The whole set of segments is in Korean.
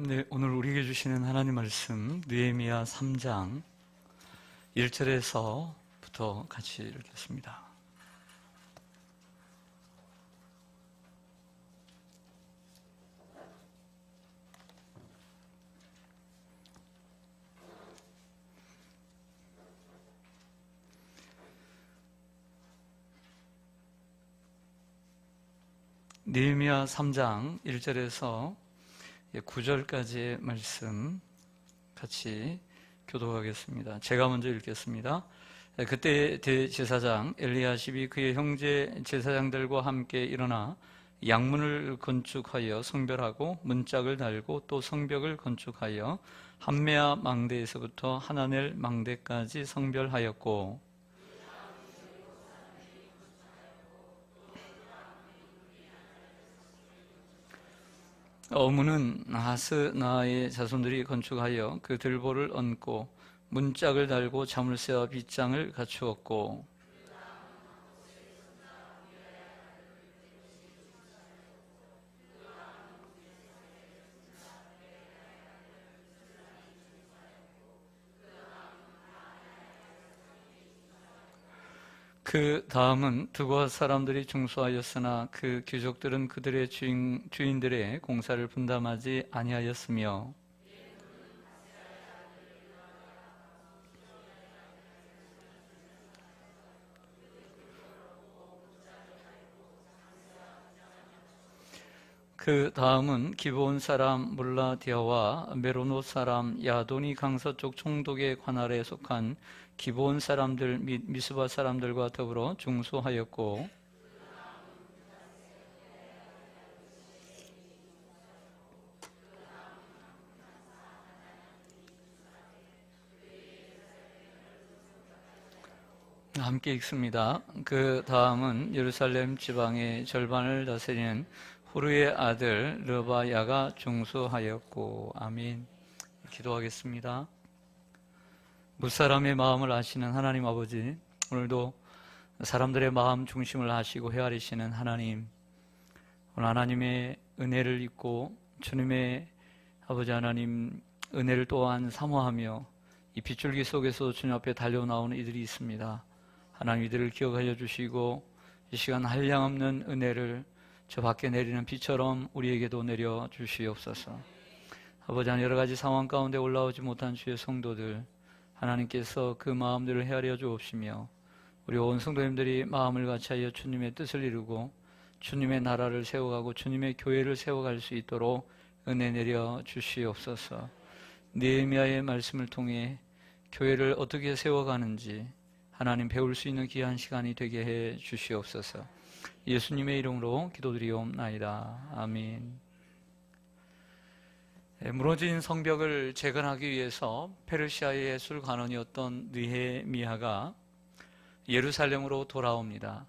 네, 오늘 우리에게 주시는 하나님 말씀 느헤미야 3장 1절에서부터 같이 읽겠습니다. 느헤미야 3장 1절에서 9절까지의 말씀 같이 교독하겠습니다. 제가 먼저 읽겠습니다. 그때 대제사장 엘리야십이 그의 형제 제사장들과 함께 일어나 양문을 건축하여 성별하고 문짝을 달고 또 성벽을 건축하여 함메아 망대에서부터 하나넬 망대까지 성별하였고, 어문은 하스나의 자손들이 건축하여 그 들보를 얹고 문짝을 달고 자물쇠와 빗장을 갖추었고, 그 다음은 드고아 사람들이 중수하였으나 그 귀족들은 그들의 주인들의 공사를 분담하지 아니하였으며, 그 다음은 기브온 사람 몰라디아와 메로노 사람 야도니 강서쪽 총독의 관할에 속한 기브온 사람들 및 미스바 사람들과 더불어 중수하였고, 함께 읽습니다. 그 다음은 예루살렘 지방의 절반을 다스리는 후르의 아들 르바야가 중수하였고. 아멘. 기도하겠습니다. 무사람의 마음을 아시는 하나님 아버지, 오늘도 사람들의 마음 중심을 아시고 헤아리시는 하나님, 오늘 하나님의 은혜를 잊고 주님의 아버지 하나님 은혜를 또한 사모하며 이 빗줄기 속에서 주님 앞에 달려나오는 이들이 있습니다. 하나님, 이들을 기억하여 주시고 이 시간 한량없는 은혜를 저 밖에 내리는 비처럼 우리에게도 내려 주시옵소서. 아버지 하나님, 여러 가지 상황 가운데 올라오지 못한 주의 성도들, 하나님께서 그 마음들을 헤아려 주옵시며 우리 온 성도님들이 마음을 같이하여 주님의 뜻을 이루고 주님의 나라를 세워가고 주님의 교회를 세워갈 수 있도록 은혜 내려 주시옵소서. 느헤미야의 말씀을 통해 교회를 어떻게 세워가는지 하나님 배울 수 있는 귀한 시간이 되게 해 주시옵소서. 예수님의 이름으로 기도드리옵나이다. 아멘. 무너진 성벽을 재건하기 위해서 페르시아의 예술관원이었던 느헤미야가 예루살렘으로 돌아옵니다.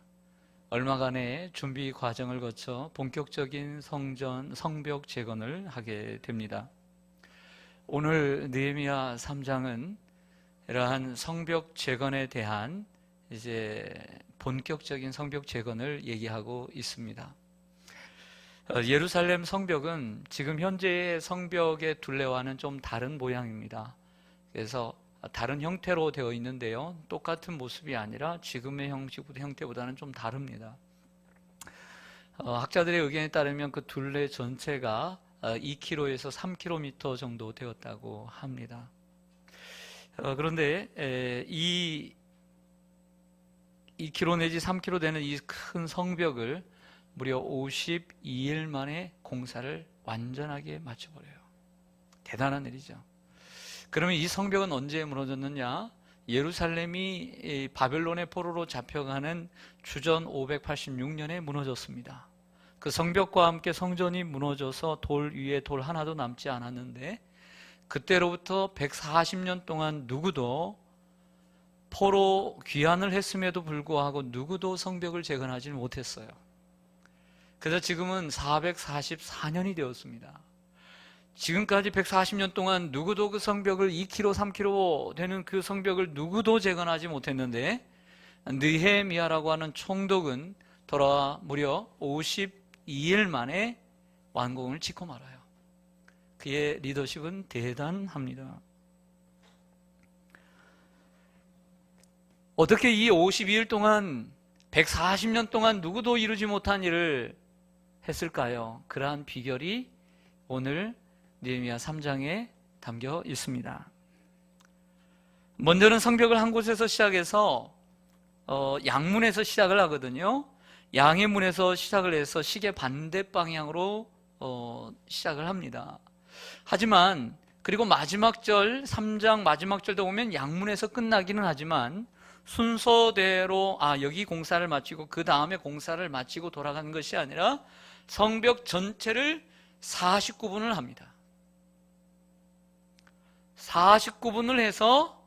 얼마간의 준비 과정을 거쳐 본격적인 성벽 재건을 하게 됩니다. 오늘 느헤미야 3장은 이러한 성벽 재건에 대한 본격적인 성벽 재건을 얘기하고 있습니다. 예루살렘 성벽은 지금 현재의 성벽의 둘레와는 좀 다른 모양입니다. 그래서 다른 형태로 되어 있는데요, 똑같은 모습이 아니라 지금의 형태보다는 좀 다릅니다. 학자들의 의견에 따르면 그 둘레 전체가 2km에서 3km 정도 되었다고 합니다. 그런데 2km 내지 3km 되는 이 큰 성벽을 무려 52일 만에 공사를 완전하게 마쳐버려요. 대단한 일이죠. 그러면 이 성벽은 언제 무너졌느냐? 예루살렘이 바벨론의 포로로 잡혀가는 주전 586년에 무너졌습니다. 그 성벽과 함께 성전이 무너져서 돌 위에 돌 하나도 남지 않았는데, 그때로부터 140년 동안 누구도 포로 귀환을 했음에도 불구하고 누구도 성벽을 재건하지 못했어요. 그래서 지금은 444년이 되었습니다. 지금까지 140년 동안 누구도 그 성벽을 2km, 3km 되는 그 성벽을 누구도 재건하지 못했는데, 느헤미야라고 하는 총독은 돌아와 무려 52일 만에 완공을 짓고 말아요. 그의 리더십은 대단합니다. 어떻게 이 52일 동안 140년 동안 누구도 이루지 못한 일을 했을까요? 그러한 비결이 오늘 느헤미야 3장에 담겨 있습니다. 먼저는 성벽을 한 곳에서 시작해서 양문에서 시작을 하거든요. 양의 문에서 시작을 해서 시계 반대 방향으로 시작을 합니다. 하지만 그리고 마지막 절 3장 마지막 절도 보면 양문에서 끝나기는 하지만 순서대로 여기 공사를 마치고 그 다음에 공사를 마치고 돌아가는 것이 아니라 성벽 전체를 49분을 합니다. 49분을 해서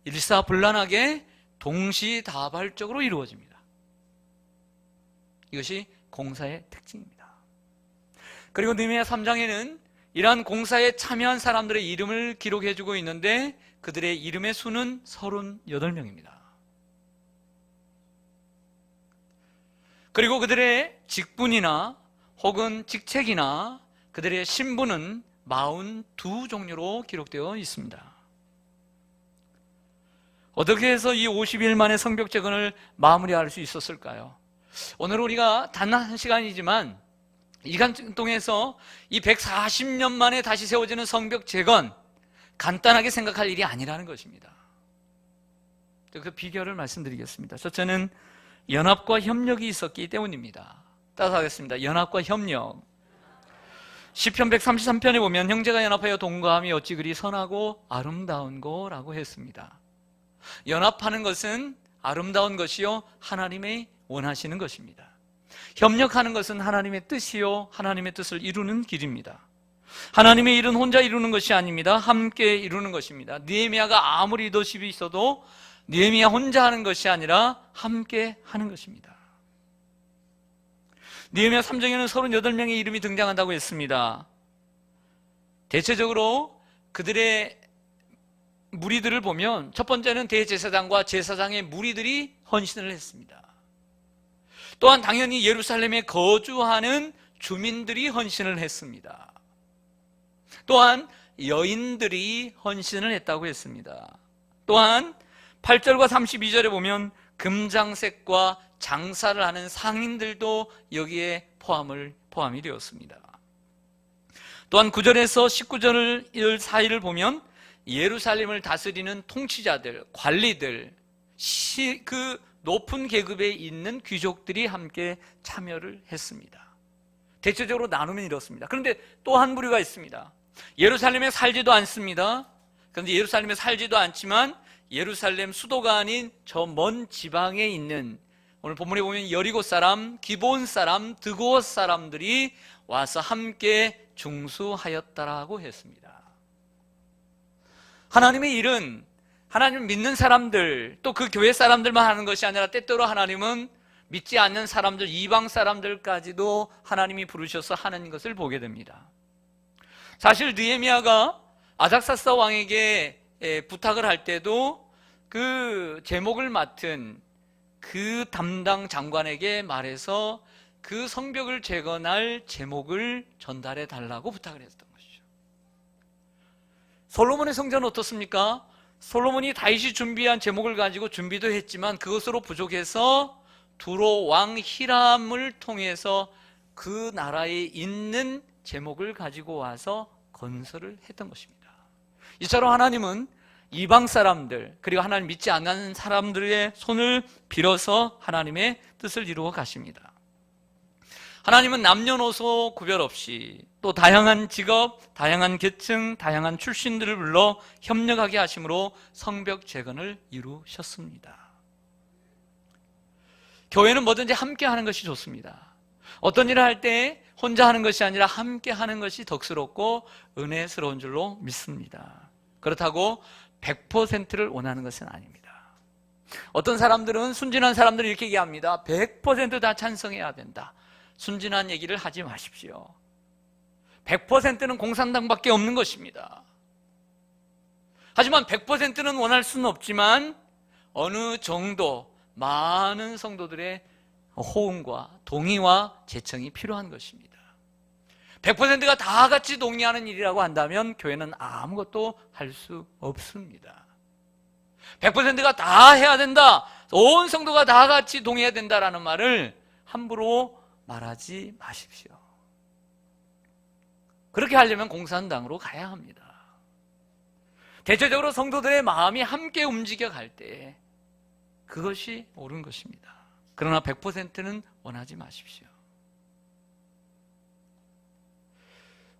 일사불란하게 동시다발적으로 이루어집니다. 이것이 공사의 특징입니다. 그리고 느헤미야 3장에는 이러한 공사에 참여한 사람들의 이름을 기록해주고 있는데 그들의 이름의 수는 38명입니다. 그리고 그들의 직분이나 혹은 직책이나 그들의 신분은 42종류로 기록되어 있습니다. 어떻게 해서 이 50일 만에 성벽 재건을 마무리할 수 있었을까요? 오늘 우리가 단 한 시간이지만 이 시간 동에서 이 140년 만에 다시 세워지는 성벽 재건 간단하게 생각할 일이 아니라는 것입니다. 그 비결을 말씀드리겠습니다. 첫째는 연합과 협력이 있었기 때문입니다. 따라서 하겠습니다. 연합과 협력. 시편 133편에 보면 형제가 연합하여 동거함이 어찌 그리 선하고 아름다운고라고 했습니다. 연합하는 것은 아름다운 것이요 하나님의 원하시는 것입니다. 협력하는 것은 하나님의 뜻이요 하나님의 뜻을 이루는 길입니다. 하나님의 일은 혼자 이루는 것이 아닙니다. 함께 이루는 것입니다. 느헤미야가 아무리 리더십이 있어도 느헤미야 혼자 하는 것이 아니라 함께 하는 것입니다. 느헤미야 3장에는 38명의 이름이 등장한다고 했습니다. 대체적으로 그들의 무리들을 보면 첫 번째는 대제사장과 제사장의 무리들이 헌신을 했습니다. 또한 당연히 예루살렘에 거주하는 주민들이 헌신을 했습니다. 또한 여인들이 헌신을 했다고 했습니다. 또한 8절과 32절에 보면 금장색과 장사를 하는 상인들도 여기에 포함이 되었습니다. 또한 9절에서 19절 사이를 보면 예루살렘을 다스리는 통치자들, 관리들, 그 높은 계급에 있는 귀족들이 함께 참여를 했습니다. 대체적으로 나누면 이렇습니다. 그런데 또 한 부류가 있습니다. 예루살렘에 살지도 않습니다. 그런데 예루살렘에 살지도 않지만 예루살렘 수도가 아닌 저 먼 지방에 있는, 오늘 본문에 보면 여리고 사람, 기브온 사람, 드고어 사람들이 와서 함께 중수하였다라고 했습니다. 하나님의 일은 하나님을 믿는 사람들, 또 그 교회 사람들만 하는 것이 아니라 때때로 하나님은 믿지 않는 사람들, 이방 사람들까지도 하나님이 부르셔서 하는 것을 보게 됩니다. 사실 느헤미야가 아닥사스다 왕에게 부탁을 할 때도 그 제목을 맡은 그 담당 장관에게 말해서 그 성벽을 재건할 제목을 전달해 달라고 부탁을 했던 것이죠. 솔로몬의 성전은 어떻습니까? 솔로몬이 다윗이 준비한 제목을 가지고 준비도 했지만 그것으로 부족해서 두로 왕 히람을 통해서 그 나라에 있는 제목을 가지고 와서 건설을 했던 것입니다. 이처럼 하나님은 이방 사람들, 그리고 하나님 믿지 않는 사람들의 손을 빌어서 하나님의 뜻을 이루어 가십니다. 하나님은 남녀노소 구별 없이 또 다양한 직업, 다양한 계층, 다양한 출신들을 불러 협력하게 하심으로 성벽 재건을 이루셨습니다. 교회는 뭐든지 함께 하는 것이 좋습니다. 어떤 일을 할 때 혼자 하는 것이 아니라 함께 하는 것이 덕스럽고 은혜스러운 줄로 믿습니다. 그렇다고 100%를 원하는 것은 아닙니다. 어떤 사람들은, 순진한 사람들은 이렇게 얘기합니다. 100% 다 찬성해야 된다. 순진한 얘기를 하지 마십시오. 100%는 공산당밖에 없는 것입니다. 하지만 100%는 원할 수는 없지만 어느 정도 많은 성도들의 호응과 동의와 제청이 필요한 것입니다. 100%가 다 같이 동의하는 일이라고 한다면 교회는 아무것도 할 수 없습니다. 100%가 다 해야 된다, 온 성도가 다 같이 동의해야 된다라는 말을 함부로 말하지 마십시오. 그렇게 하려면 공산당으로 가야 합니다. 대체적으로 성도들의 마음이 함께 움직여 갈 때 그것이 옳은 것입니다. 그러나 100%는 원하지 마십시오.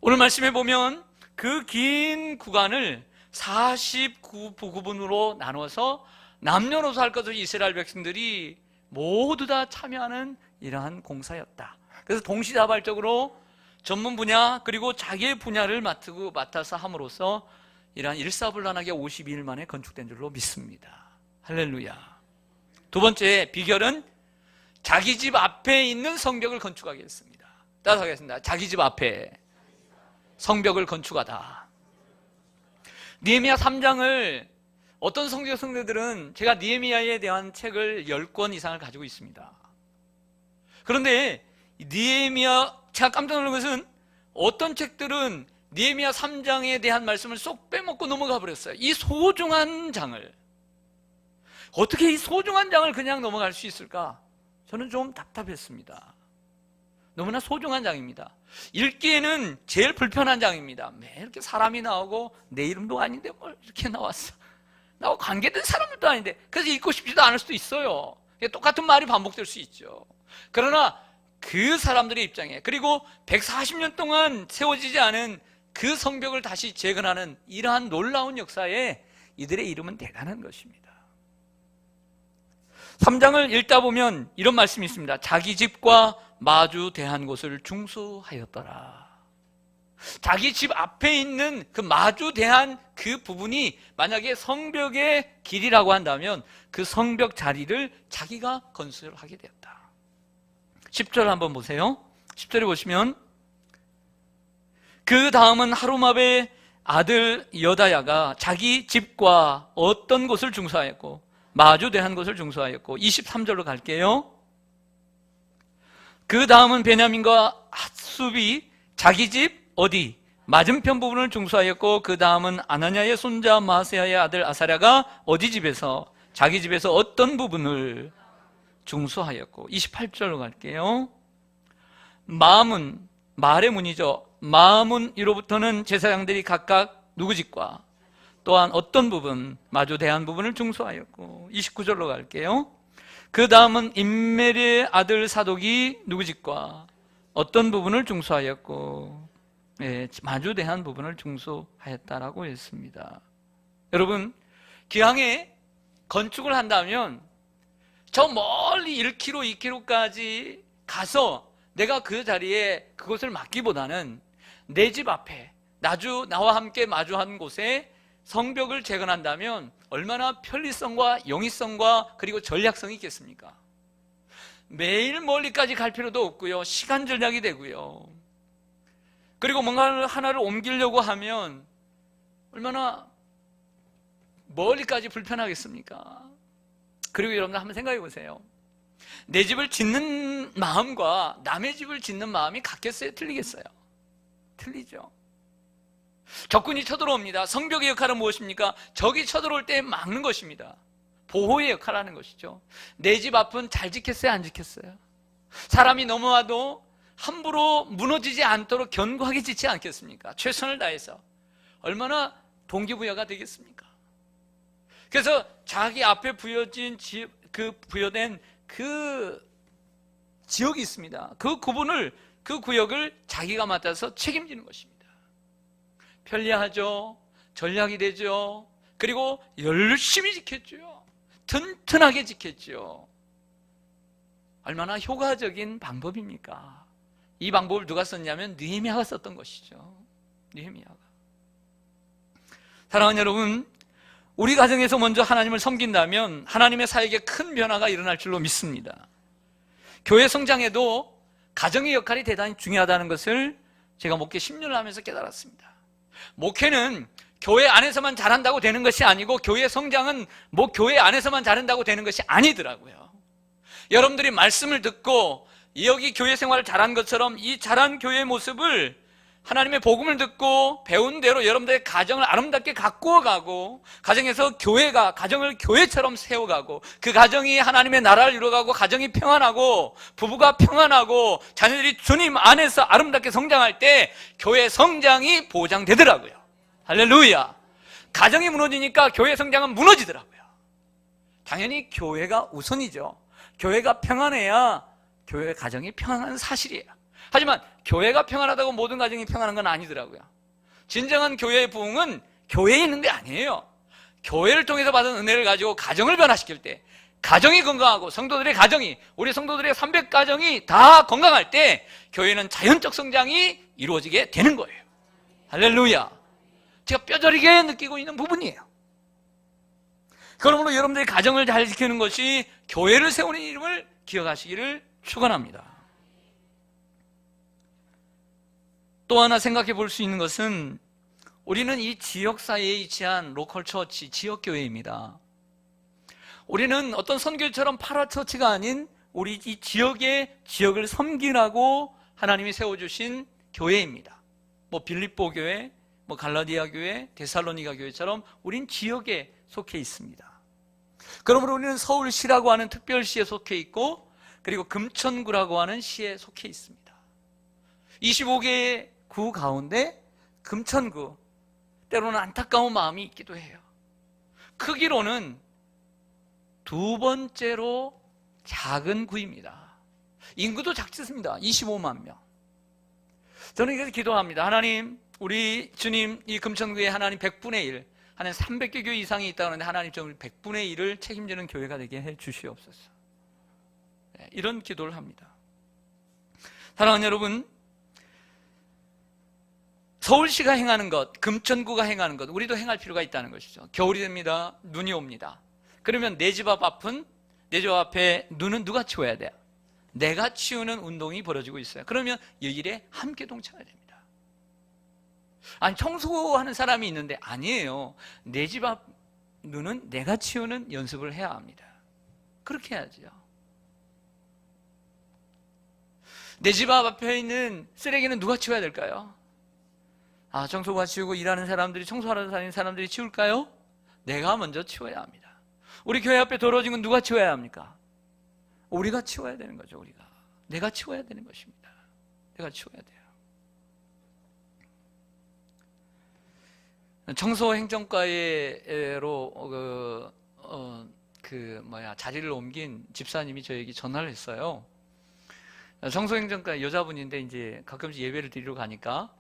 오늘 말씀에 보면 그 긴 구간을 49부분으로 나눠서 남녀노소 할 것 없이 이스라엘 백성들이 모두 다 참여하는 이러한 공사였다. 그래서 동시다발적으로 전문 분야 그리고 자기의 분야를 맡아서 함으로써 이러한 일사불란하게 52일 만에 건축된 줄로 믿습니다. 할렐루야. 두 번째 비결은 자기 집 앞에 있는 성벽을 건축하게 했습니다. 따라서 하겠습니다. 자기 집 앞에 성벽을 건축하다. 느헤미야 3장을 어떤 성경 성도들은, 제가 느헤미야에 대한 책을 10권 이상을 가지고 있습니다. 그런데 느헤미야, 제가 깜짝 놀란 것은 어떤 책들은 느헤미야 3장에 대한 말씀을 쏙 빼먹고 넘어가 버렸어요. 이 소중한 장을. 어떻게 이 소중한 장을 그냥 넘어갈 수 있을까? 저는 좀 답답했습니다. 너무나 소중한 장입니다. 읽기에는 제일 불편한 장입니다. 매일 이렇게 사람이 나오고 내 이름도 아닌데 뭘 이렇게 나왔어. 나하고 관계된 사람들도 아닌데, 그래서 읽고 싶지도 않을 수도 있어요. 똑같은 말이 반복될 수 있죠. 그러나 그 사람들의 입장에, 그리고 140년 동안 세워지지 않은 그 성벽을 다시 재건하는 이러한 놀라운 역사에 이들의 이름은 대단한 것입니다. 3장을 읽다 보면 이런 말씀이 있습니다. 자기 집과 마주 대한 곳을 중수하였더라. 자기 집 앞에 있는 그 마주 대한 그 부분이 만약에 성벽의 길이라고 한다면 그 성벽 자리를 자기가 건설하게 되었다. 10절 한번 보세요. 10절에 보시면 그 다음은 하루마베의 아들 여다야가 자기 집과 어떤 곳을 중수하였고 마주 대한 곳을 중수하였고, 23절로 갈게요. 그 다음은 베냐민과 핫숲이 자기 집 어디 맞은편 부분을 중수하였고, 그 다음은 아나냐의 손자 마세야의 아들 아사랴가 어디 집에서 자기 집에서 어떤 부분을 중수하였고, 28절로 갈게요. 마문, 말의 문이죠. 마문 이로부터는 제사장들이 각각 누구 집과 또한 어떤 부분, 마주 대한 부분을 중수하였고, 29절로 갈게요. 그 다음은 임메리의 아들 사독이 누구 집과 어떤 부분을 중수하였고, 마주 대한 부분을 중수하였다라고 했습니다. 여러분, 기왕에 건축을 한다면 저 멀리 1km, 2km까지 가서 내가 그 자리에 그곳을 맡기보다는 내 집 앞에 나와 함께 마주한 곳에 성벽을 재건한다면 얼마나 편리성과 용이성과 그리고 전략성이 있겠습니까? 매일 멀리까지 갈 필요도 없고요. 시간 절약이 되고요. 그리고 뭔가 하나를 옮기려고 하면 얼마나 멀리까지 불편하겠습니까? 그리고 여러분들 한번 생각해 보세요. 내 집을 짓는 마음과 남의 집을 짓는 마음이 같겠어요? 틀리겠어요? 틀리죠. 적군이 쳐들어옵니다. 성벽의 역할은 무엇입니까? 적이 쳐들어올 때 막는 것입니다. 보호의 역할을 하는 것이죠. 내 집 앞은 잘 지켰어요? 안 지켰어요? 사람이 넘어와도 함부로 무너지지 않도록 견고하게 짓지 않겠습니까? 최선을 다해서. 얼마나 동기부여가 되겠습니까? 그래서 자기 앞에 부여진 부여된 그 지역이 있습니다. 그 구역을 자기가 맡아서 책임지는 것입니다. 편리하죠. 전략이 되죠. 그리고 열심히 지켰죠. 튼튼하게 지켰죠. 얼마나 효과적인 방법입니까? 이 방법을 누가 썼냐면 느헤미야가 썼던 것이죠. 느헤미야가. 사랑하는 여러분, 우리 가정에서 먼저 하나님을 섬긴다면 하나님의 사역에 큰 변화가 일어날 줄로 믿습니다. 교회 성장에도 가정의 역할이 대단히 중요하다는 것을 제가 목회 10년을 하면서 깨달았습니다. 목회는 교회 안에서만 잘한다고 되는 것이 아니고, 교회 성장은 교회 안에서만 잘한다고 되는 것이 아니더라고요. 여러분들이 말씀을 듣고 여기 교회 생활을 잘한 것처럼 이 잘한 교회의 모습을 하나님의 복음을 듣고 배운 대로 여러분들의 가정을 아름답게 가꾸어 가고, 가정에서 교회가 가정을 교회처럼 세워가고, 그 가정이 하나님의 나라를 이루어가고, 가정이 평안하고 부부가 평안하고 자녀들이 주님 안에서 아름답게 성장할 때 교회 성장이 보장되더라고요. 할렐루야. 가정이 무너지니까 교회 성장은 무너지더라고요. 당연히 교회가 우선이죠. 교회가 평안해야 교회 가정이 평안한 사실이에요. 하지만 교회가 평안하다고 모든 가정이 평안한 건 아니더라고요. 진정한 교회의 부흥은 교회에 있는 게 아니에요. 교회를 통해서 받은 은혜를 가지고 가정을 변화시킬 때, 가정이 건강하고 성도들의 가정이, 우리 성도들의 300가정이 다 건강할 때 교회는 자연적 성장이 이루어지게 되는 거예요. 할렐루야. 제가 뼈저리게 느끼고 있는 부분이에요. 그러므로 여러분들의 가정을 잘 지키는 것이 교회를 세우는 이름을 기억하시기를 축원합니다. 또 하나 생각해 볼 수 있는 것은, 우리는 이 지역사회에 위치한 로컬 처치, 지역교회입니다. 우리는 어떤 선교처럼 파라처치가 아닌 우리 이 지역을 섬기라고 하나님이 세워주신 교회입니다. 뭐 빌립보 교회, 뭐 갈라디아 교회, 데살로니가 교회처럼 우린 지역에 속해 있습니다. 그러므로 우리는 서울시라고 하는 특별시에 속해 있고, 그리고 금천구라고 하는 시에 속해 있습니다. 25개의 구 가운데 금천구, 때로는 안타까운 마음이 있기도 해요. 크기로는 두 번째로 작은 구입니다. 인구도 작습니다. 25만 명. 저는 그래서 기도합니다. 하나님, 우리 주님, 이 금천구에 하나님 100분의 1, 한 300개 교회 이상이 있다고 하는데 하나님 좀 100분의 1을 책임지는 교회가 되게 해 주시옵소서. 이런 기도를 합니다. 사랑하는 여러분, 서울시가 행하는 것, 금천구가 행하는 것, 우리도 행할 필요가 있다는 것이죠. 겨울이 됩니다. 눈이 옵니다. 그러면 내 집 앞에 눈은 누가 치워야 돼요? 내가 치우는 운동이 벌어지고 있어요. 그러면 이 일에 함께 동참해야 됩니다. 아니, 청소하는 사람이 있는데, 아니에요. 내 집 앞 눈은 내가 치우는 연습을 해야 합니다. 그렇게 해야죠. 내 집 앞에 있는 쓰레기는 누가 치워야 될까요? 청소가 치우고 일하는 사람들이, 청소하러 다니는 사람들이 치울까요? 내가 먼저 치워야 합니다. 우리 교회 앞에 더러워진 건 누가 치워야 합니까? 우리가 치워야 되는 거죠. 내가 치워야 되는 것입니다. 내가 치워야 돼요. 청소 행정과로 자리를 옮긴 집사님이 저에게 전화를 했어요. 청소 행정과 여자분인데 이제 가끔씩 예배를 드리러 가니까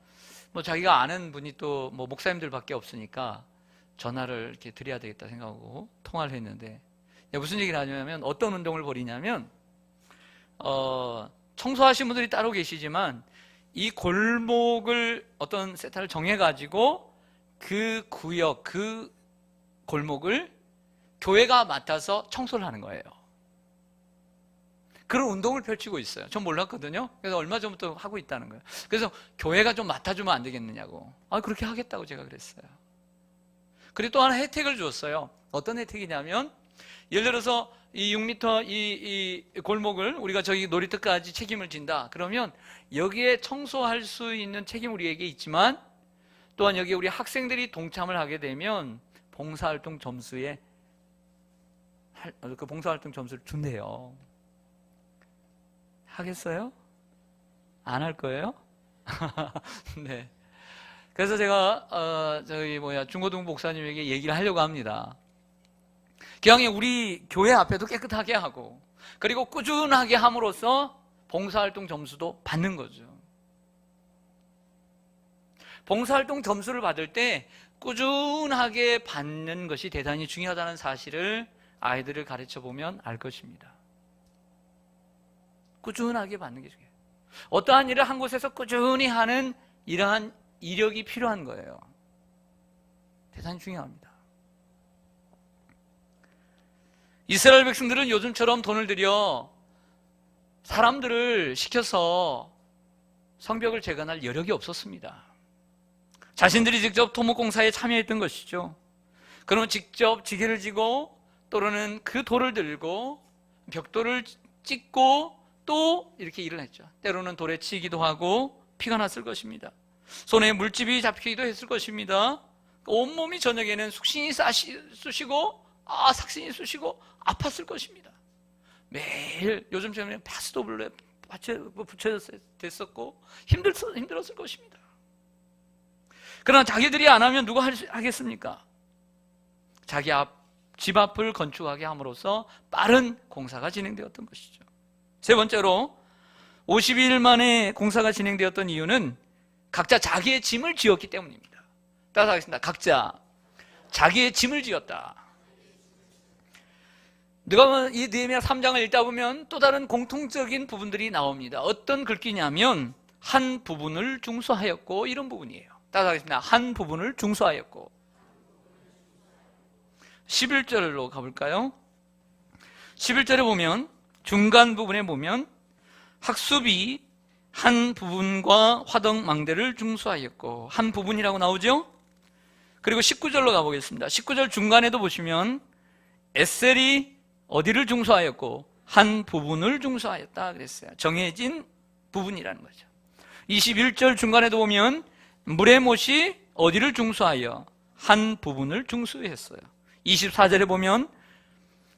자기가 아는 분이 또 목사님들밖에 없으니까 전화를 이렇게 드려야 되겠다 생각하고 통화를 했는데, 무슨 얘기를 하냐면, 어떤 운동을 벌이냐면, 청소하신 분들이 따로 계시지만 이 골목을 어떤 세타를 정해가지고 그 구역, 그 골목을 교회가 맡아서 청소를 하는 거예요. 그런 운동을 펼치고 있어요. 전 몰랐거든요. 그래서 얼마 전부터 하고 있다는 거예요. 그래서 교회가 좀 맡아주면 안 되겠느냐고. 그렇게 하겠다고 제가 그랬어요. 그리고 또 하나 혜택을 주었어요. 어떤 혜택이냐면, 예를 들어서 이 6m 이 골목을 우리가 저기 놀이터까지 책임을 진다. 그러면 여기에 청소할 수 있는 책임 우리에게 있지만, 또한 여기에 우리 학생들이 동참을 하게 되면 봉사활동 점수에 그 봉사활동 점수를 준대요. 하겠어요? 안 할 거예요? 네. 그래서 제가 중고등 목사님에게 얘기를 하려고 합니다. 기왕에 우리 교회 앞에도 깨끗하게 하고, 그리고 꾸준하게 함으로써 봉사활동 점수도 받는 거죠. 봉사활동 점수를 받을 때 꾸준하게 받는 것이 대단히 중요하다는 사실을 아이들을 가르쳐 보면 알 것입니다. 꾸준하게 받는 게 중요해요. 어떠한 일을 한 곳에서 꾸준히 하는 이러한 이력이 필요한 거예요. 대단히 중요합니다. 이스라엘 백성들은 요즘처럼 돈을 들여 사람들을 시켜서 성벽을 재건할 여력이 없었습니다. 자신들이 직접 토목공사에 참여했던 것이죠. 그러면 직접 지게를 지고, 또는 그 돌을 들고 벽돌을 찍고 또 이렇게 일을 했죠. 때로는 돌에 치기도 하고 피가 났을 것입니다. 손에 물집이 잡히기도 했을 것입니다. 온몸이 저녁에는 숙신이 쑤시고 삭신이 쑤시고 아팠을 것입니다. 매일 요즘처럼 파스도블루에 붙여졌었고 힘들었을 것입니다. 그러나 자기들이 안 하면 누가 하겠습니까? 자기 집 앞을 건축하게 함으로써 빠른 공사가 진행되었던 것이죠. 세 번째로 50일 만에 공사가 진행되었던 이유는 각자 자기의 짐을 지었기 때문입니다. 따라하겠습니다. 각자 자기의 짐을 지었다. 누가 이 느헤미야 3장을 읽다 보면 또 다른 공통적인 부분들이 나옵니다. 어떤 글귀냐면 한 부분을 중수하였고, 이런 부분이에요. 따라하겠습니다. 한 부분을 중수하였고. 11절로 가볼까요? 11절에 보면 중간 부분에 보면 학수비 한 부분과 화덕망대를 중수하였고, 한 부분이라고 나오죠? 그리고 19절로 가보겠습니다. 19절 중간에도 보시면 에셀이 어디를 중수하였고 한 부분을 중수하였다 그랬어요. 정해진 부분이라는 거죠. 21절 중간에도 보면 무레못이 어디를 중수하여 한 부분을 중수했어요. 24절에 보면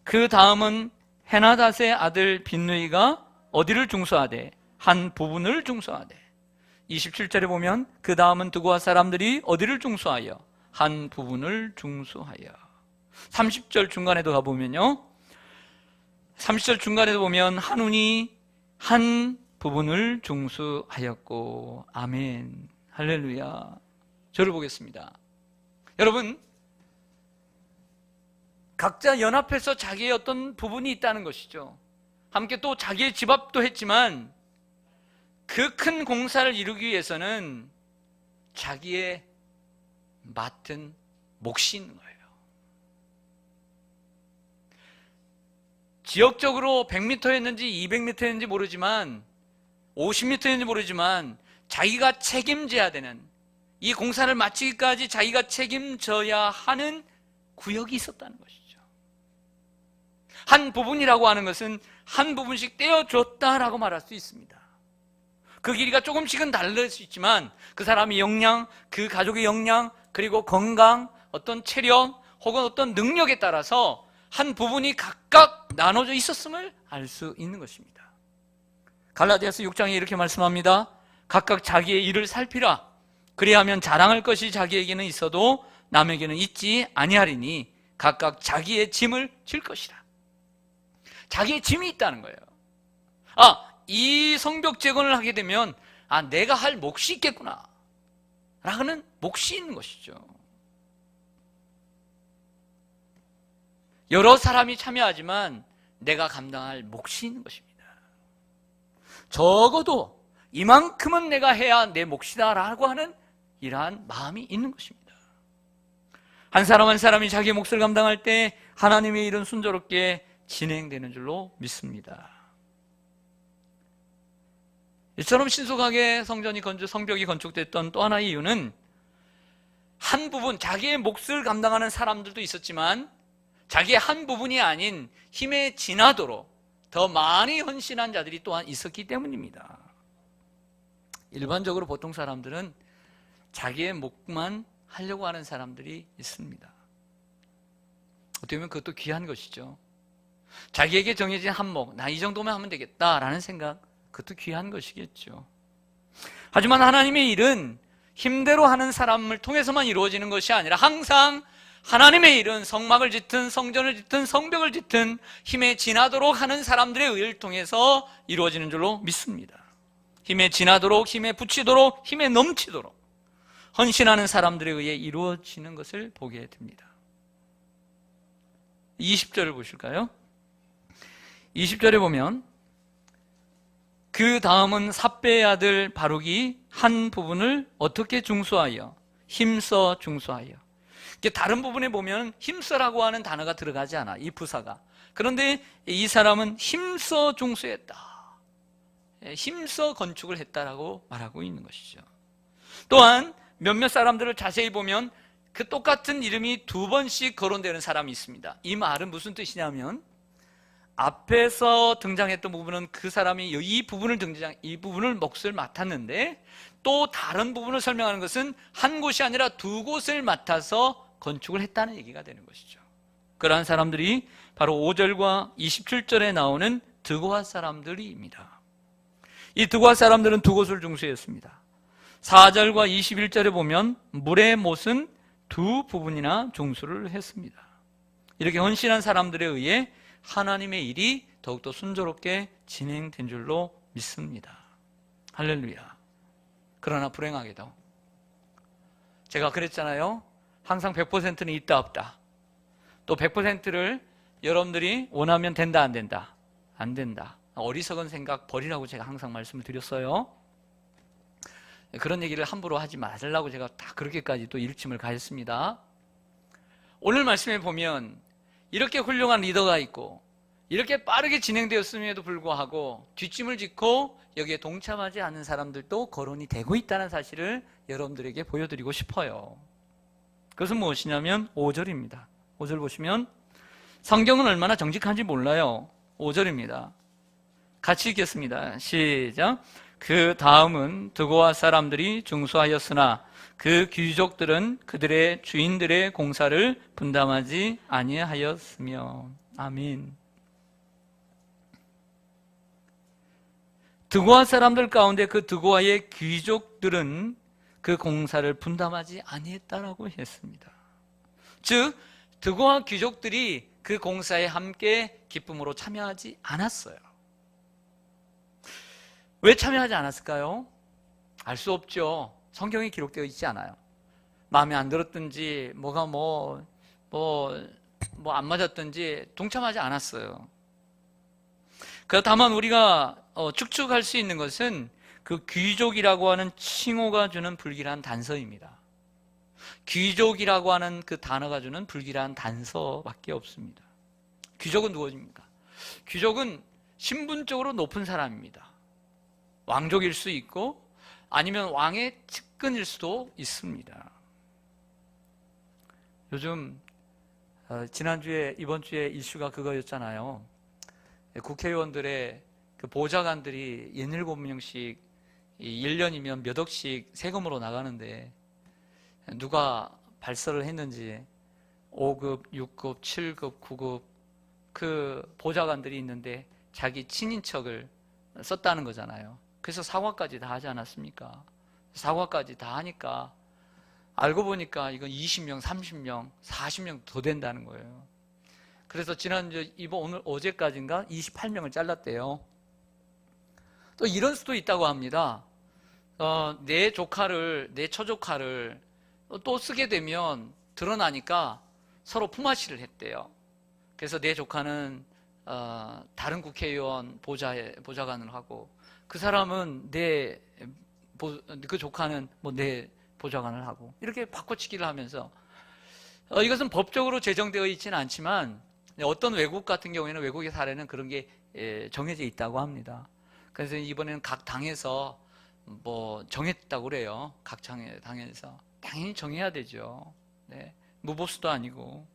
그 다음은 헤나닷의 아들 빈누이가 어디를 중수하되 한 부분을 중수하되, 27절에 보면 그 다음은 드고아 사람들이 어디를 중수하여 한 부분을 중수하여. 30절 중간에도 가보면요, 30절 중간에도 보면 한운이 한 부분을 중수하였고. 아멘, 할렐루야. 저를 보겠습니다. 여러분, 각자 연합해서 자기의 어떤 부분이 있다는 것이죠. 함께 또 자기의 집 앞도 했지만 그 큰 공사를 이루기 위해서는 자기의 맡은 몫이 있는 거예요. 지역적으로 100m였는지 200m였는지 모르지만 50m였는지 모르지만 자기가 책임져야 되는, 이 공사를 마치기까지 자기가 책임져야 하는 구역이 있었다는 것이죠. 한 부분이라고 하는 것은 한 부분씩 떼어줬다라고 말할 수 있습니다. 그 길이가 조금씩은 다를 수 있지만 그 사람의 역량, 그 가족의 역량, 그리고 건강, 어떤 체력 혹은 어떤 능력에 따라서 한 부분이 각각 나눠져 있었음을 알 수 있는 것입니다. 갈라디아서 6장에 이렇게 말씀합니다. 각각 자기의 일을 살피라. 그리하면 자랑할 것이 자기에게는 있어도 남에게는 있지 아니하리니 각각 자기의 짐을 질 것이라. 자기의 짐이 있다는 거예요. 이 성벽 재건을 하게 되면 내가 할 몫이 있겠구나 라는 몫이 있는 것이죠. 여러 사람이 참여하지만 내가 감당할 몫이 있는 것입니다. 적어도 이만큼은 내가 해야 내 몫이다 라고 하는 이러한 마음이 있는 것입니다. 한 사람 한 사람이 자기의 몫을 감당할 때 하나님의 일은 순조롭게 진행되는 줄로 믿습니다. 이처럼 신속하게 성벽이 건축됐던 또 하나의 이유는 한 부분, 자기의 몫을 감당하는 사람들도 있었지만 자기의 한 부분이 아닌 힘에 지나도록 더 많이 헌신한 자들이 또한 있었기 때문입니다. 일반적으로 보통 사람들은 자기의 몫만 하려고 하는 사람들이 있습니다. 어떻게 보면 그것도 귀한 것이죠. 자기에게 정해진 한 몫, 나 이 정도면 하면 되겠다라는 생각, 그것도 귀한 것이겠죠. 하지만 하나님의 일은 힘대로 하는 사람을 통해서만 이루어지는 것이 아니라 항상 하나님의 일은 성막을 짓든 성전을 짓든 성벽을 짓든 힘에 지나도록 하는 사람들의 의를 통해서 이루어지는 줄로 믿습니다. 힘에 지나도록, 힘에 붙이도록, 힘에 넘치도록 헌신하는 사람들에 의해 이루어지는 것을 보게 됩니다. 20절을 보실까요? 20절에 보면 그 다음은 삽배의 아들 바룩이 한 부분을 어떻게 중수하여 힘써 중수하여. 다른 부분에 보면 힘써라고 하는 단어가 들어가지 않아, 이 부사가. 그런데 이 사람은 힘써 중수했다, 힘써 건축을 했다라고 말하고 있는 것이죠. 또한 몇몇 사람들을 자세히 보면 그 똑같은 이름이 두 번씩 거론되는 사람이 있습니다. 이 말은 무슨 뜻이냐면 앞에서 등장했던 부분은 그 사람이 이 부분을 몫을 맡았는데 또 다른 부분을 설명하는 것은 한 곳이 아니라 두 곳을 맡아서 건축을 했다는 얘기가 되는 것이죠. 그러한 사람들이 바로 5절과 27절에 나오는 드고아 사람들입니다. 이 드고아 사람들은 두 곳을 중수했습니다. 4절과 21절에 보면 물의 못은 두 부분이나 중수를 했습니다. 이렇게 헌신한 사람들에 의해 하나님의 일이 더욱더 순조롭게 진행된 줄로 믿습니다. 할렐루야. 그러나 불행하게도 제가 그랬잖아요. 항상 100%는 있다 없다. 또 100%를 여러분들이 원하면 된다 안 된다? 안 된다. 어리석은 생각 버리라고 제가 항상 말씀을 드렸어요. 그런 얘기를 함부로 하지 말라고 제가 다 그렇게까지 또 일침을 가했습니다. 오늘 말씀에 보면 이렇게 훌륭한 리더가 있고 이렇게 빠르게 진행되었음에도 불구하고 뒷짐을 짓고 여기에 동참하지 않는 사람들도 거론이 되고 있다는 사실을 여러분들에게 보여드리고 싶어요. 그것은 무엇이냐면 5절입니다. 5절 보시면 성경은 얼마나 정직한지 몰라요. 5절입니다. 같이 읽겠습니다. 시작. 그 다음은 드고아 사람들이 중수하였으나 그 귀족들은 그들의 주인들의 공사를 분담하지 아니하였으며. 아멘. 드고아 사람들 가운데 그 드고아의 귀족들은 그 공사를 분담하지 아니했다라고 했습니다. 즉 드고아 귀족들이 그 공사에 함께 기쁨으로 참여하지 않았어요. 왜 참여하지 않았을까요? 알 수 없죠. 성경에 기록되어 있지 않아요. 마음에 안 들었든지 뭐가 안 맞았든지 동참하지 않았어요. 다만 우리가 축축할 수 있는 것은 그 귀족이라고 하는 칭호가 주는 불길한 단서입니다. 귀족이라고 하는 그 단어가 주는 불길한 단서밖에 없습니다. 귀족은 누구입니까? 귀족은 신분적으로 높은 사람입니다. 왕족일 수 있고 아니면 왕의 측근일 수도 있습니다. 요즘 지난주에 이번 주에 이슈가 그거였잖아요. 국회의원들의 그 보좌관들이 17명씩 1년이면 몇 억씩 세금으로 나가는데 누가 발설을 했는지 5급, 6급, 7급, 9급 그 보좌관들이 있는데 자기 친인척을 썼다는 거잖아요. 그래서 사과까지 다 하지 않았습니까? 사과까지 다 하니까 알고 보니까 이건 20명, 30명, 40명 더 된다는 거예요. 그래서 지난주, 오늘 어제까지인가 28명을 잘랐대요. 또 이런 수도 있다고 합니다. 내 조카를, 내 처조카를 또 쓰게 되면 드러나니까 서로 품앗이를 했대요. 그래서 내 조카는 다른 국회의원 보좌관을 하고 그 사람은 그 조카는 내 보좌관을 하고 이렇게 바꿔치기를 하면서 이것은 법적으로 제정되어 있지는 않지만 어떤 외국 같은 경우에는 외국의 사례는 그런 게 정해져 있다고 합니다. 그래서 이번에는 각 당에서 정했다고 그래요. 각 당에서 당연히 정해야 되죠. 네, 무보수도 아니고.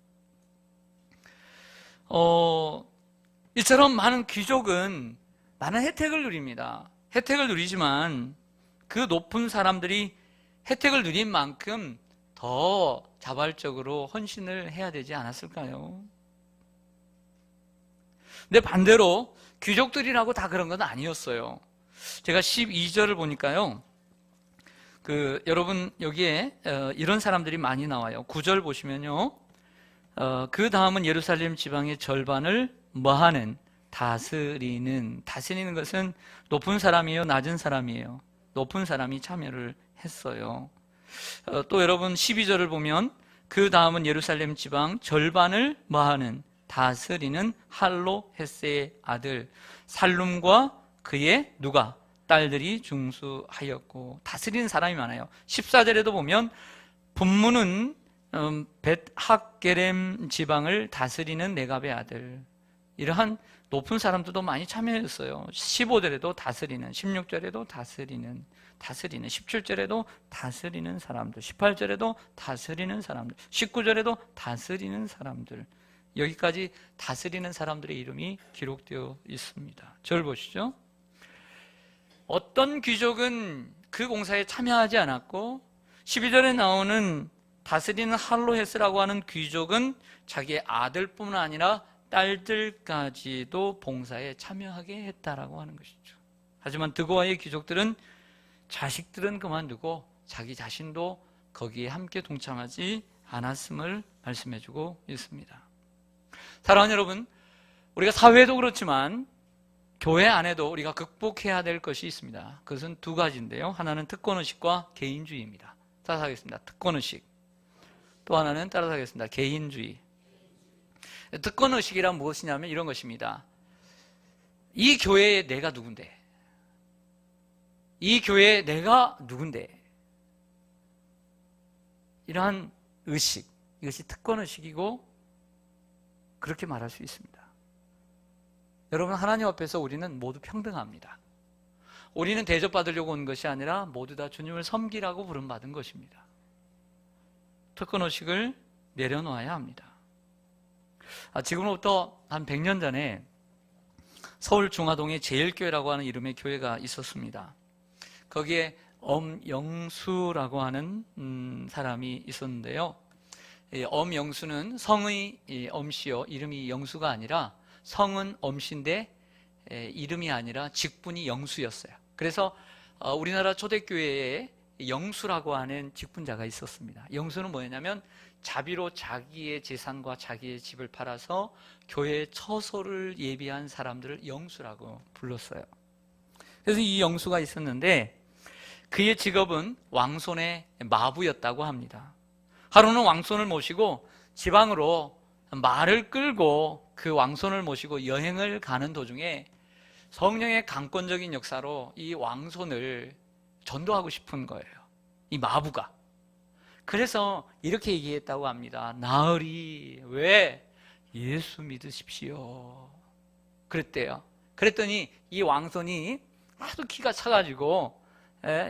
이처럼 많은 귀족은 많은 혜택을 누립니다. 혜택을 누리지만 그 높은 사람들이 혜택을 누린 만큼 더 자발적으로 헌신을 해야 되지 않았을까요? 근데 반대로 귀족들이라고 다 그런 건 아니었어요. 제가 12절을 보니까요. 여러분 여기에 이런 사람들이 많이 나와요. 9절 보시면요. 그 다음은 예루살렘 지방의 절반을 뭐하는? 다스리는 것은 높은 사람이에요? 낮은 사람이에요? 높은 사람이 참여를 했어요. 또 여러분 12절을 보면 그 다음은 예루살렘 지방 절반을 뭐하는? 다스리는 할로 헤세의 아들 살룸과 그의 누가? 딸들이 중수하였고. 다스리는 사람이 많아요. 14절에도 보면 본문은 벳학게렘 지방을 다스리는 네갑의 아들. 이러한 높은 사람들도 많이 참여했어요. 15절에도 다스리는, 16절에도 다스리는, 17절에도 다스리는 사람들, 18절에도 다스리는 사람들, 19절에도 다스리는 사람들. 여기까지 다스리는 사람들의 이름이 기록되어 있습니다. 저를 보시죠. 어떤 귀족은 그 공사에 참여하지 않았고 12절에 나오는 다스리는 할로헤스라고 하는 귀족은 자기의 아들뿐만 아니라 딸들까지도 봉사에 참여하게 했다라고 하는 것이죠. 하지만 드고아의 귀족들은 자식들은 그만두고 자기 자신도 거기에 함께 동참하지 않았음을 말씀해주고 있습니다. 사랑하는 여러분, 우리가 사회도 그렇지만 교회 안에도 우리가 극복해야 될 것이 있습니다. 그것은 두 가지인데요. 하나는 특권의식과 개인주의입니다. 따라서 하겠습니다. 특권의식. 또 하나는 따라서 하겠습니다. 개인주의. 특권의식이란 무엇이냐면 이런 것입니다. 이 교회에 내가 누군데? 이 교회에 내가 누군데? 이러한 의식, 이것이 특권의식이고 그렇게 말할 수 있습니다. 여러분, 하나님 앞에서 우리는 모두 평등합니다. 우리는 대접받으려고 온 것이 아니라 모두 다 주님을 섬기라고 부름받은 것입니다. 특권의식을 내려놓아야 합니다. 지금부터 한 100년 전에 서울 중화동에 제일교회라고 하는 이름의 교회가 있었습니다. 거기에 엄영수라고 하는 사람이 있었는데요. 엄영수는 성의 엄씨요, 이름이 영수가 아니라 성은 엄씨인데 이름이 아니라 직분이 영수였어요. 그래서 우리나라 초대교회에 영수라고 하는 직분자가 있었습니다. 영수는 뭐였냐면 자비로 자기의 재산과 자기의 집을 팔아서 교회의 처소를 예비한 사람들을 영수라고 불렀어요. 그래서 이 영수가 있었는데 그의 직업은 왕손의 마부였다고 합니다. 하루는 왕손을 모시고 지방으로 말을 끌고 그 왕손을 모시고 여행을 가는 도중에 성령의 강권적인 역사로 이 왕손을 전도하고 싶은 거예요. 이 마부가. 그래서 이렇게 얘기했다고 합니다. 나으리, 왜? 예수 믿으십시오. 그랬대요. 그랬더니 이 왕손이 아주 키가 차가지고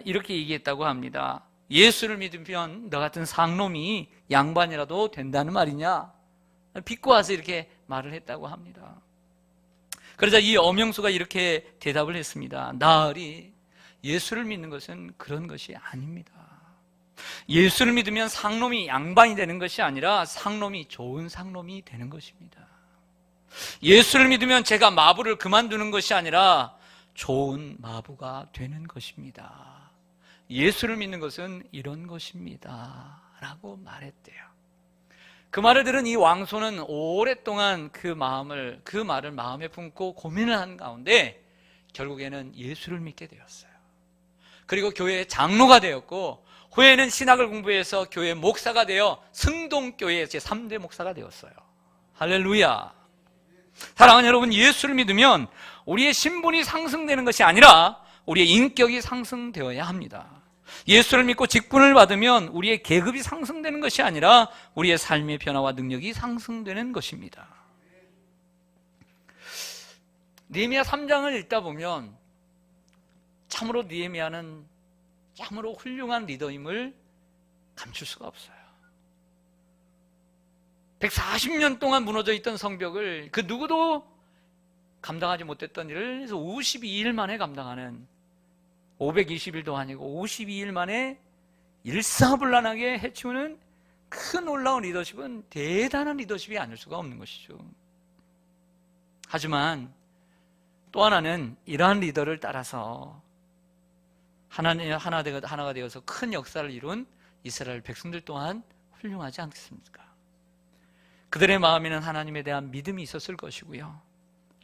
이렇게 얘기했다고 합니다. 예수를 믿으면 너 같은 상놈이 양반이라도 된다는 말이냐? 빚고 와서 이렇게 말을 했다고 합니다. 그러자 이 엄영수가 이렇게 대답을 했습니다. 나으리, 예수를 믿는 것은 그런 것이 아닙니다. 예수를 믿으면 상놈이 양반이 되는 것이 아니라 상놈이 좋은 상놈이 되는 것입니다. 예수를 믿으면 제가 마부를 그만두는 것이 아니라 좋은 마부가 되는 것입니다. 예수를 믿는 것은 이런 것입니다 라고 말했대요. 그 말을 들은 이 왕손은 오랫동안 그 말을 마음에 품고 고민을 한 가운데 결국에는 예수를 믿게 되었어요. 그리고 교회의 장로가 되었고 후에는 신학을 공부해서 교회 목사가 되어 승동교회의 제3대 목사가 되었어요. 할렐루야. 사랑하는 여러분, 예수를 믿으면 우리의 신분이 상승되는 것이 아니라 우리의 인격이 상승되어야 합니다. 예수를 믿고 직분을 받으면 우리의 계급이 상승되는 것이 아니라 우리의 삶의 변화와 능력이 상승되는 것입니다. 느헤미야 3장을 읽다 보면 참으로 느헤미야는 참으로 훌륭한 리더임을 감출 수가 없어요. 140년 동안 무너져 있던 성벽을 그 누구도 감당하지 못했던 일을 52일 만에 감당하는, 520일도 아니고 52일 만에 일사불란하게 해치우는 그 놀라운 리더십은 대단한 리더십이 아닐 수가 없는 것이죠. 하지만 또 하나는 이러한 리더를 따라서 하나가 되어서 큰 역사를 이룬 이스라엘 백성들 또한 훌륭하지 않겠습니까? 그들의 마음에는 하나님에 대한 믿음이 있었을 것이고요,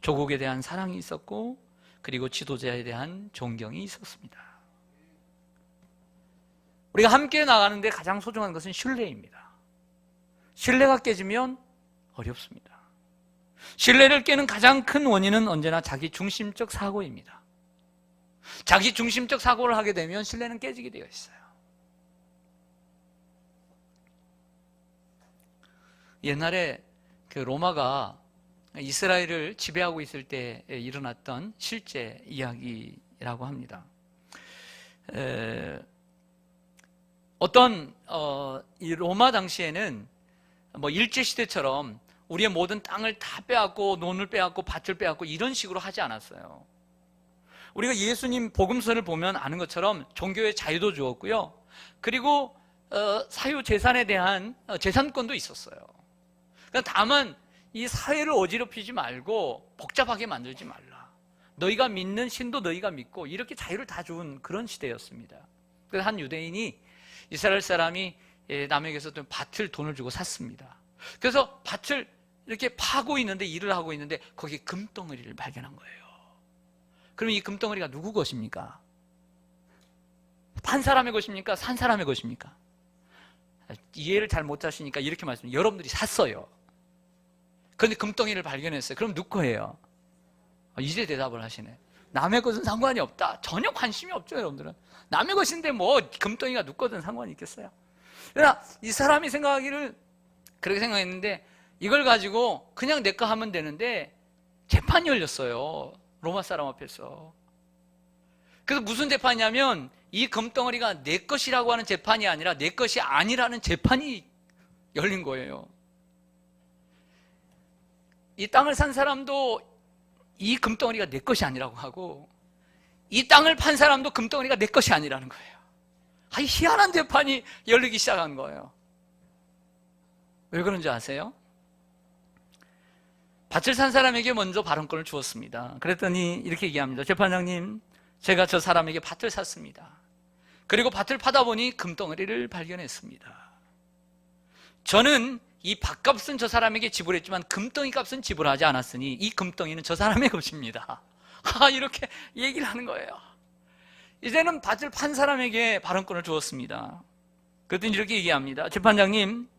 조국에 대한 사랑이 있었고, 그리고 지도자에 대한 존경이 있었습니다. 우리가 함께 나가는데 가장 소중한 것은 신뢰입니다. 신뢰가 깨지면 어렵습니다. 신뢰를 깨는 가장 큰 원인은 언제나 자기 중심적 사고입니다. 자기 중심적 사고를 하게 되면 신뢰는 깨지게 되어 있어요. 옛날에 그 로마가 이스라엘을 지배하고 있을 때 일어났던 실제 이야기라고 합니다. 이 로마 당시에는 일제시대처럼 우리의 모든 땅을 다 빼앗고 논을 빼앗고 밭을 빼앗고 이런 식으로 하지 않았어요. 우리가 예수님 복음서를 보면 아는 것처럼 종교의 자유도 주었고요. 그리고 사유 재산에 대한 재산권도 있었어요. 그러니까 다만 이 사회를 어지럽히지 말고 복잡하게 만들지 말라. 너희가 믿는 신도 너희가 믿고 이렇게 자유를 다 준 그런 시대였습니다. 그래서 한 유대인이 이스라엘 사람이 남에게서 밭을 돈을 주고 샀습니다. 그래서 밭을 이렇게 파고 있는데, 일을 하고 있는데 거기에 금덩어리를 발견한 거예요. 그럼 이 금덩어리가 누구 것입니까? 판 사람의 것입니까? 산 사람의 것입니까? 이해를 잘 못하시니까 이렇게 말씀해요. 여러분들이 샀어요. 그런데 금덩이를 발견했어요. 그럼 누구 거예요? 이제 대답을 하시네. 남의 것은 상관이 없다. 전혀 관심이 없죠, 여러분들은. 남의 것인데 뭐 금덩이가 누구 거든 상관이 있겠어요? 그러나 이 사람이 생각하기를 그렇게 생각했는데, 이걸 가지고 그냥 내 거 하면 되는데 재판이 열렸어요, 로마 사람 앞에서. 그래서 무슨 재판이냐면 이 금덩어리가 내 것이라고 하는 재판이 아니라 내 것이 아니라는 재판이 열린 거예요. 이 땅을 산 사람도 이 금덩어리가 내 것이 아니라고 하고, 이 땅을 판 사람도 금덩어리가 내 것이 아니라는 거예요. 아니, 희한한 재판이 열리기 시작한 거예요. 왜 그런지 아세요? 밭을 산 사람에게 먼저 발언권을 주었습니다. 그랬더니 이렇게 얘기합니다. 재판장님, 제가 저 사람에게 밭을 샀습니다. 그리고 밭을 파다 보니 금덩어리를 발견했습니다. 저는 이 밭값은 저 사람에게 지불했지만 금덩이 값은 지불하지 않았으니 이 금덩이는 저 사람의 것입니다. 이렇게 얘기를 하는 거예요. 이제는 밭을 판 사람에게 발언권을 주었습니다. 그랬더니 이렇게 얘기합니다. 재판장님,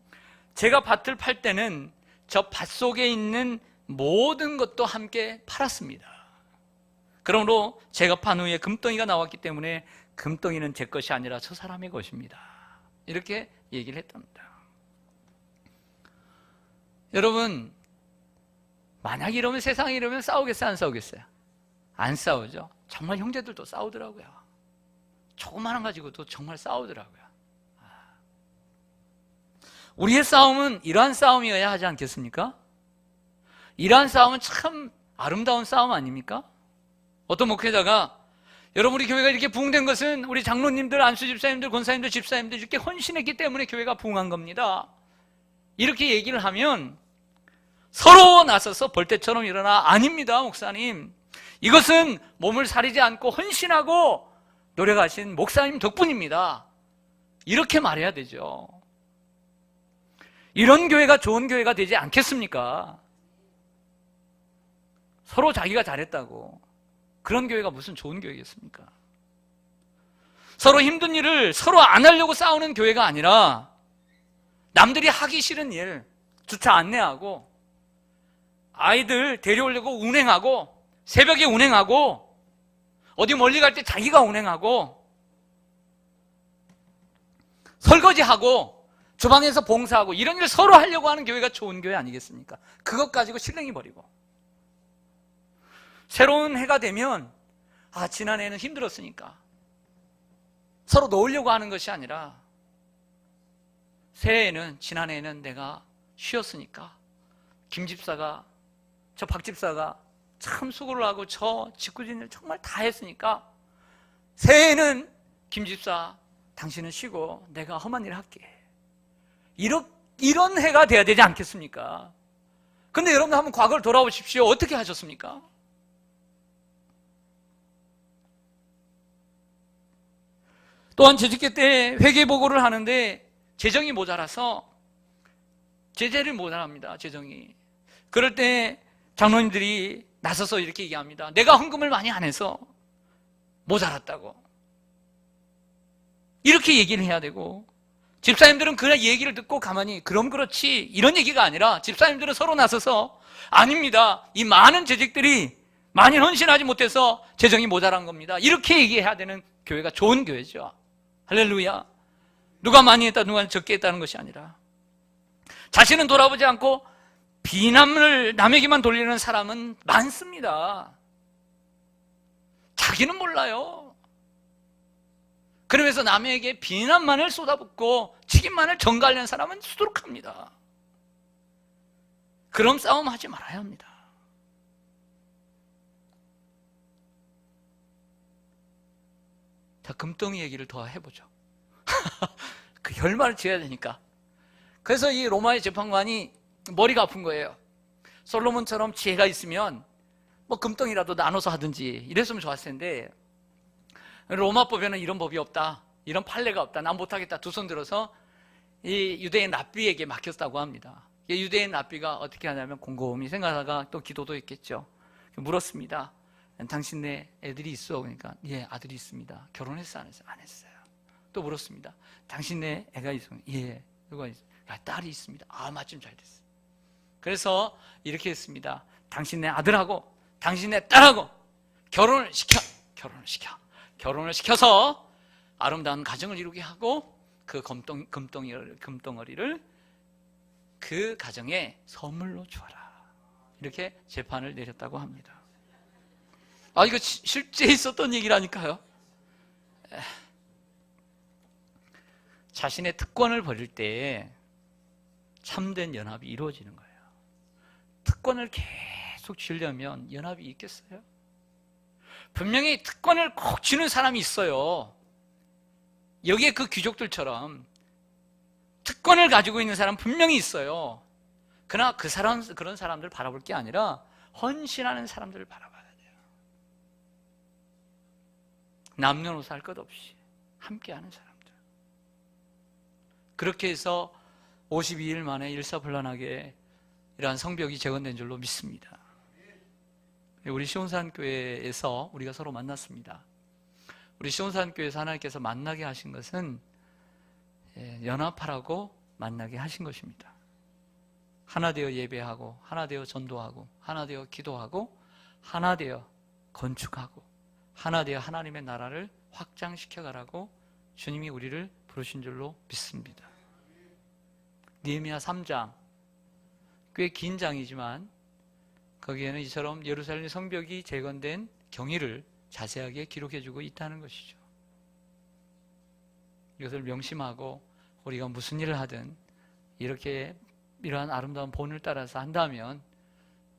제가 밭을 팔 때는 저 밭 속에 있는 모든 것도 함께 팔았습니다. 그러므로 제가 판 후에 금덩이가 나왔기 때문에 금덩이는 제 것이 아니라 저 사람의 것입니다. 이렇게 얘기를 했답니다. 여러분, 만약 이러면, 세상에 이러면 싸우겠어요, 안 싸우겠어요? 안 싸우죠. 정말 형제들도 싸우더라고요. 조그마한 가지고도 정말 싸우더라고요. 우리의 싸움은 이러한 싸움이어야 하지 않겠습니까? 이러한 싸움은 참 아름다운 싸움 아닙니까? 어떤 목회자가, 여러분, 우리 교회가 이렇게 부흥된 것은 우리 장로님들, 안수 집사님들, 권사님들, 집사님들 이렇게 헌신했기 때문에 교회가 부흥한 겁니다. 이렇게 얘기를 하면 서로 나서서 벌떼처럼 일어나, 아닙니다, 목사님. 이것은 몸을 사리지 않고 헌신하고 노력하신 목사님 덕분입니다. 이렇게 말해야 되죠. 이런 교회가 좋은 교회가 되지 않겠습니까? 서로 자기가 잘했다고. 그런 교회가 무슨 좋은 교회겠습니까? 서로 힘든 일을 서로 안 하려고 싸우는 교회가 아니라 남들이 하기 싫은 일, 주차 안내하고 아이들 데려오려고 운행하고, 새벽에 운행하고, 어디 멀리 갈 때 자기가 운행하고, 설거지하고, 주방에서 봉사하고, 이런 일을 서로 하려고 하는 교회가 좋은 교회 아니겠습니까? 그것 가지고 실랭이 버리고, 새로운 해가 되면 지난해에는 힘들었으니까 서로 놓으려고 하는 것이 아니라, 새해에는, 지난해에는 내가 쉬었으니까 김 집사가, 저 박 집사가 참 수고를 하고 저 짓궂은 일 정말 다 했으니까 새해에는 김 집사, 당신은 쉬고 내가 험한 일 할게. 이런 해가 돼야 되지 않겠습니까? 근데 여러분 한번 과거를 돌아보십시오. 어떻게 하셨습니까? 또한 재직기 때 회계보고를 하는데 재정이 모자라서, 제재를 모자랍니다, 재정이. 그럴 때 장로님들이 나서서 이렇게 얘기합니다. 내가 헌금을 많이 안 해서 모자랐다고. 이렇게 얘기를 해야 되고, 집사님들은 그 얘기를 듣고 가만히 그럼 그렇지 이런 얘기가 아니라, 집사님들은 서로 나서서 아닙니다, 이 많은 재직들이 많이 헌신하지 못해서 재정이 모자란 겁니다, 이렇게 얘기해야 되는 교회가 좋은 교회죠. 할렐루야. 누가 많이 했다, 누가 적게 했다는 것이 아니라, 자신은 돌아보지 않고 비난을 남에게만 돌리는 사람은 많습니다. 자기는 몰라요. 그러면서 남에게 비난만을 쏟아붓고 책임만을 전가하려는 사람은 수두룩합니다. 그런 싸움 하지 말아야 합니다. 자, 금덩이 얘기를 더 해보죠. 그 혈말을 지어야 되니까. 그래서 이 로마의 재판관이 머리가 아픈 거예요. 솔로몬처럼 지혜가 있으면 뭐 금덩이라도 나눠서 하든지 이랬으면 좋았을 텐데, 로마법에는 이런 법이 없다, 이런 판례가 없다, 난 못하겠다, 두 손 들어서 이 유대인 랍비에게 맡겼다고 합니다. 유대인 랍비가 어떻게 하냐면 곰곰이 생각하다가 또 기도도 했겠죠. 물었습니다. 당신네 애들이 있어? 그러니까 예, 아들이 있습니다. 결혼했어 안 했어요? 안 했어요. 또 물었습니다. 당신네 애가 있어? 예, 누가 있어요? 딸이 있습니다. 아, 마침 잘 됐어요. 그래서 이렇게 했습니다. 당신네 아들하고 당신네 딸하고 결혼을 시켜서 아름다운 가정을 이루게 하고 그 금덩어리를 그 가정에 선물로 주어라. 이렇게 재판을 내렸다고 합니다. 아, 이거 실제 있었던 얘기라니까요. 자신의 특권을 버릴 때 참된 연합이 이루어지는 거예요. 특권을 계속 쥐려면 연합이 있겠어요? 분명히 특권을 꼭 쥐는 사람이 있어요. 여기에 그 귀족들처럼 특권을 가지고 있는 사람 분명히 있어요. 그러나 그런 사람들 바라볼 게 아니라 헌신하는 사람들을 바라봐야 돼요. 남녀노소 할 것 없이 함께하는 사람들. 그렇게 해서 52일 만에 일사불란하게 이러한 성벽이 재건된 줄로 믿습니다. 우리 시온산교회에서 우리가 서로 만났습니다. 우리 시온산교회에서 하나님께서 만나게 하신 것은 연합하라고 만나게 하신 것입니다. 하나 되어 예배하고, 하나 되어 전도하고, 하나 되어 기도하고, 하나 되어 건축하고, 하나 되어 하나님의 나라를 확장시켜가라고 주님이 우리를 부르신 줄로 믿습니다. 느헤미야 3장, 꽤 긴 장이지만 거기에는 이처럼 예루살렘 성벽이 재건된 경위를 자세하게 기록해주고 있다는 것이죠. 이것을 명심하고 우리가 무슨 일을 하든 이러한 아름다운 본을 따라서 한다면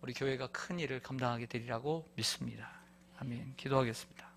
우리 교회가 큰 일을 감당하게 되리라고 믿습니다. 아멘. 기도하겠습니다.